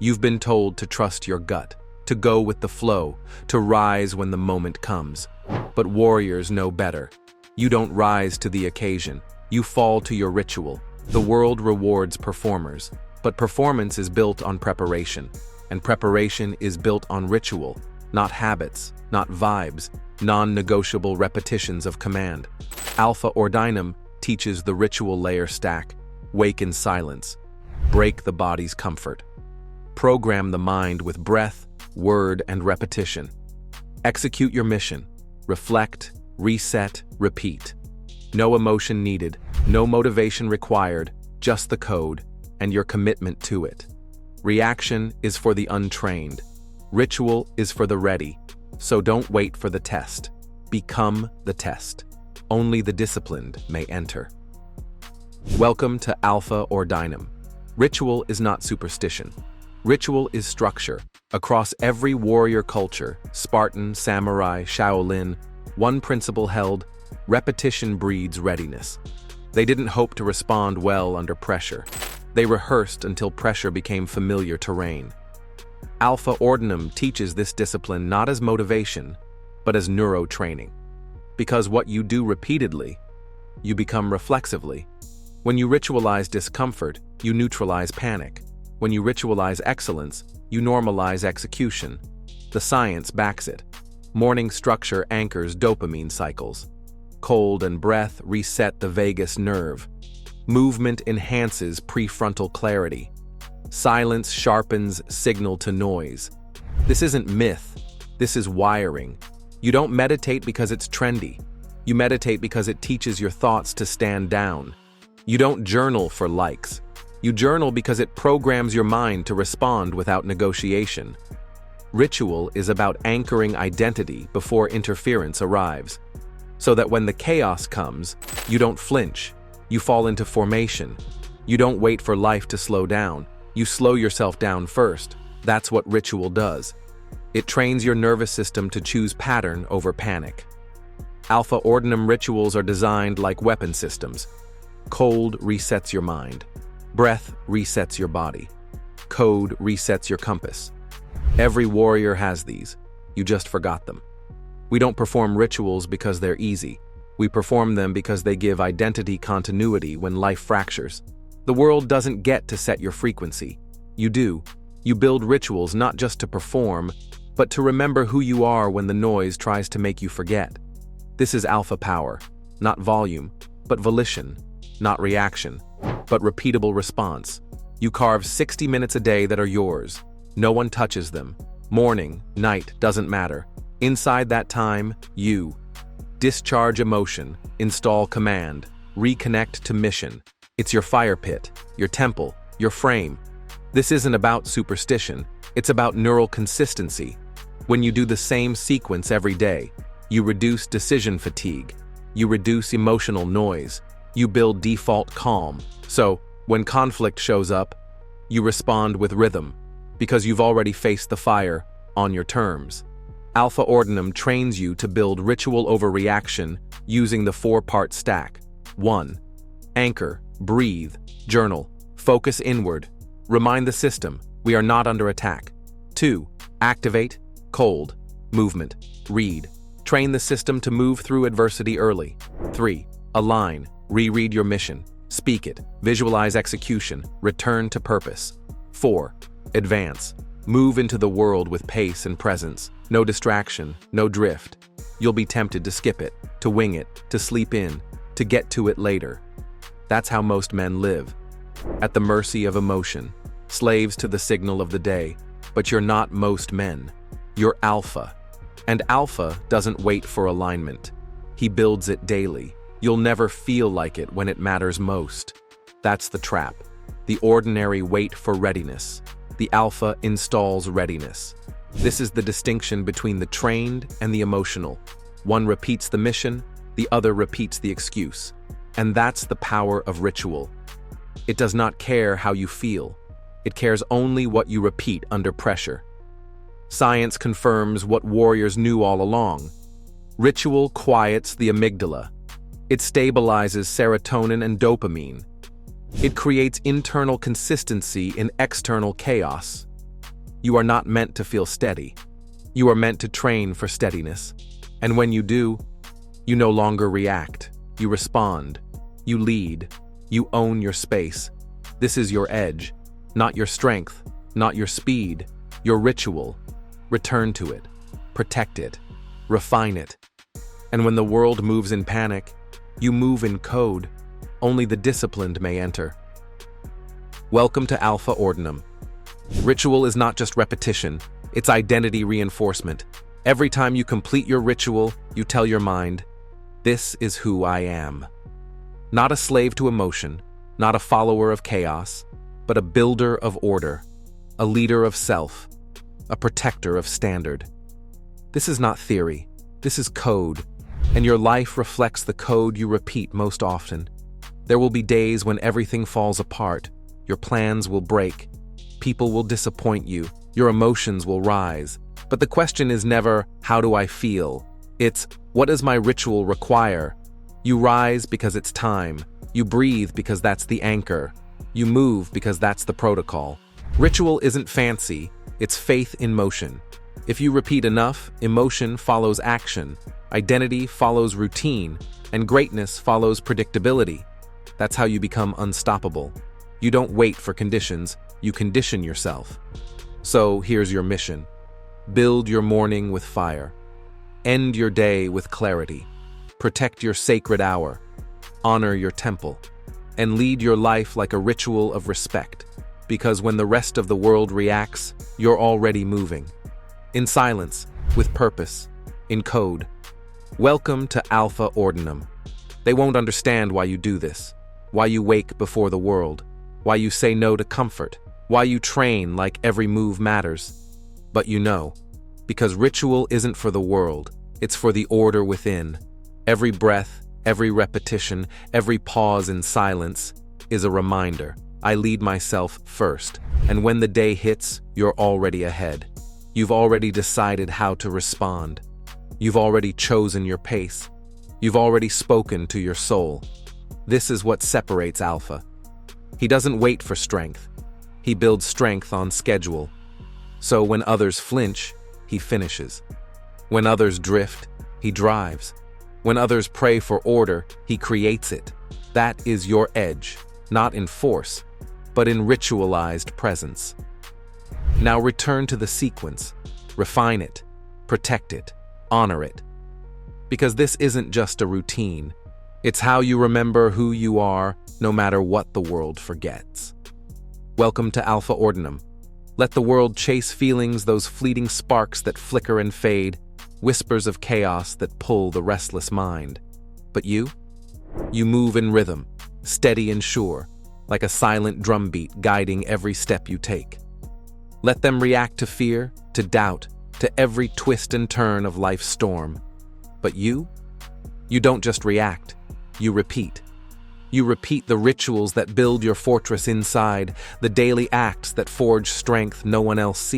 You've been told to trust your gut, to go with the flow, to rise when the moment comes. But warriors know better. You don't rise to the occasion. You fall to your ritual. The world rewards performers, but performance is built on preparation, and preparation is built on ritual, not habits, not vibes, non-negotiable repetitions of command. Alpha Ordinum teaches the ritual layer stack. Wake in silence. Break the body's comfort. Program the mind with breath, word, and repetition. Execute your mission. Reflect, reset, repeat. No emotion needed, no motivation required, just the code, and your commitment to it. Reaction is for the untrained. Ritual is for the ready. So don't wait for the test. Become the test. Only the disciplined may enter. Welcome to Alpha Ordinum. Ritual is not superstition. Ritual is structure. Across every warrior culture, Spartan, samurai, Shaolin, one principle held: repetition breeds readiness. They didn't hope to respond well under pressure. They rehearsed until pressure became familiar terrain. Alpha Ordinum teaches this discipline not as motivation, but as neurotraining. Because what you do repeatedly, you become reflexively. When you ritualize discomfort, you neutralize panic. When you ritualize excellence, you normalize execution. The science backs it. Morning structure anchors dopamine cycles. Cold and breath reset the vagus nerve. Movement enhances prefrontal clarity. Silence sharpens signal to noise. This isn't myth. This is wiring. You don't meditate because it's trendy. You meditate because it teaches your thoughts to stand down. You don't journal for likes. You journal because it programs your mind to respond without negotiation. Ritual is about anchoring identity before interference arrives, so that when the chaos comes, you don't flinch. You fall into formation. You don't wait for life to slow down. You slow yourself down first. That's what ritual does. It trains your nervous system to choose pattern over panic. Alpha Ordinum rituals are designed like weapon systems. Cold resets your mind. Breath resets your body. Code resets your compass. Every warrior has these. You just forgot them. We don't perform rituals because they're easy. We perform them because they give identity continuity when life fractures. The world doesn't get to set your frequency. You do. You build rituals not just to perform, but to remember who you are when the noise tries to make you forget. This is alpha power, not volume, but volition, not reaction, but repeatable response. You carve 60 minutes a day that are yours. No one touches them. Morning, night, doesn't matter. Inside that time, you discharge emotion, install command, reconnect to mission. It's your fire pit, your temple, your frame. This isn't about superstition. It's about neural consistency. When you do the same sequence every day, you reduce decision fatigue. You reduce emotional noise. You build default calm. So, when conflict shows up, you respond with rhythm, because you've already faced the fire on your terms. Alpha Ordinum trains you to build ritual over reaction using the 4-part stack. 1. Anchor, breathe, journal, focus inward. Remind the system, we are not under attack. 2. Activate, cold, movement, read. Train the system to move through adversity early. 3. Align, reread your mission, speak it, visualize execution, return to purpose. 4. Advance, move into the world with pace and presence, no distraction, no drift. You'll be tempted to skip it, to wing it, to sleep in, to get to it later. That's how most men live, at the mercy of emotion, slaves to the signal of the day. But you're not most men. You're alpha. And alpha doesn't wait for alignment. He builds it daily. You'll never feel like it when it matters most. That's the trap. The ordinary wait for readiness. The alpha installs readiness. This is the distinction between the trained and the emotional. One repeats the mission, the other repeats the excuse. And that's the power of ritual. It does not care how you feel. It cares only what you repeat under pressure. Science confirms what warriors knew all along. Ritual quiets the amygdala. It stabilizes serotonin and dopamine. It creates internal consistency in external chaos. You are not meant to feel steady. You are meant to train for steadiness. And when you do, you no longer react. You respond. You lead. You own your space. This is your edge, not your strength, not your speed, your ritual. Return to it. Protect it. Refine it. And when the world moves in panic, you move in code. Only the disciplined may enter. Welcome to Alpha Ordinum. Ritual is not just repetition, it's identity reinforcement. Every time you complete your ritual, you tell your mind, "This is who I am." Not a slave to emotion, not a follower of chaos, but a builder of order, a leader of self, a protector of standard. This is not theory, this is code, and your life reflects the code you repeat most often. There will be days when everything falls apart, your plans will break, people will disappoint you, your emotions will rise. But the question is never, how do I feel? It's, what does my ritual require? You rise because it's time. You breathe because that's the anchor. You move because that's the protocol. Ritual isn't fancy, it's faith in motion. If you repeat enough, emotion follows action, identity follows routine, and greatness follows predictability. That's how you become unstoppable. You don't wait for conditions, you condition yourself. So here's your mission. Build your morning with fire. End your day with clarity. Protect your sacred hour. Honor your temple. And lead your life like a ritual of respect. Because when the rest of the world reacts, you're already moving. In silence, with purpose, in code. Welcome to Alpha Ordinum. They won't understand why you do this, why you wake before the world, why you say no to comfort, why you train like every move matters. But you know, because ritual isn't for the world, it's for the order within. Every breath, every repetition, every pause in silence is a reminder. I lead myself first, and when the day hits, you're already ahead. You've already decided how to respond. You've already chosen your pace. You've already spoken to your soul. This is what separates Alpha. He doesn't wait for strength. He builds strength on schedule. So when others flinch, he finishes. When others drift, he drives. When others pray for order, he creates it. That is your edge, not in force, but in ritualized presence. Now return to the sequence. Refine it, protect it, honor it. Because this isn't just a routine. It's how you remember who you are, no matter what the world forgets. Welcome to Alpha Ordinum. Let the world chase feelings, those fleeting sparks that flicker and fade, whispers of chaos that pull the restless mind. But you move in rhythm, steady and sure, like a silent drumbeat guiding every step you take. Let them react to fear, to doubt, to every twist and turn of life's storm. But you don't just react, you repeat. You repeat the rituals that build your fortress inside, the daily acts that forge strength no one else sees.